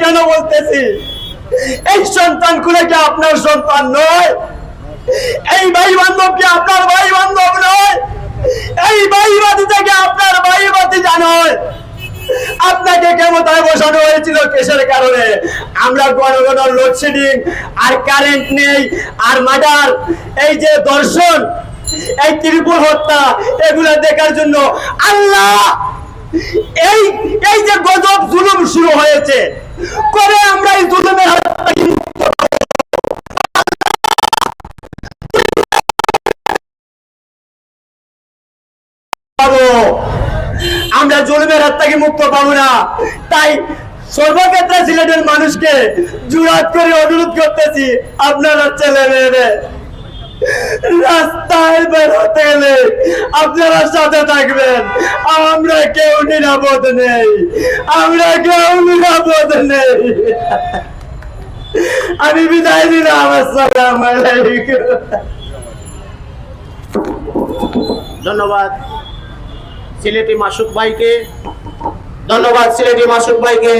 কেন বলতেছি, এই সন্তানগুলো কি আপনার সন্তান নয়? এই ভাই বান্ধব কি আপনার ভাই বান্ধব নয়? এই ভাই বাতিজা কি আপনার ভাই বাতিজা নয়? আপনাকে ক্ষমতায় বসানো হয়েছিল কিসের কারণে? আমরা ঘন ঘন লোডশেডিং আর কারেন্ট নেই আর মার্ডার, এই যে দর্শন, এই ত্রিপুর হত্যা, এগুলা দেখার জন্য। আল্লাহ, এই এই যে গজব জুলুম শুরু হয়েছে, করে আমরা এই জুলুমের হাত থেকে মুক্ত পাবো। আমরা জুলুমের হাত থেকে মুক্ত পাবো না। তাই সর্বক্ষেত্রে সিলেটের মানুষকে জোরাত করে অনুরোধ করতেছি, আপনারা ছেলে মেয়েদের রাস্তায় বেরোতে গেলে আপনারা সাথে থাকবেন। আমরা কেউ নিরাপদ নেই, আমরা কেউ নিরাপদ নেই। আমি বিদায় দিলাম, আসসালামু আলাইকুম। ধন্যবাদ সিলেটি মাসুক ভাইকে, ধন্যবাদ সিলেটি মাসুক ভাইকে।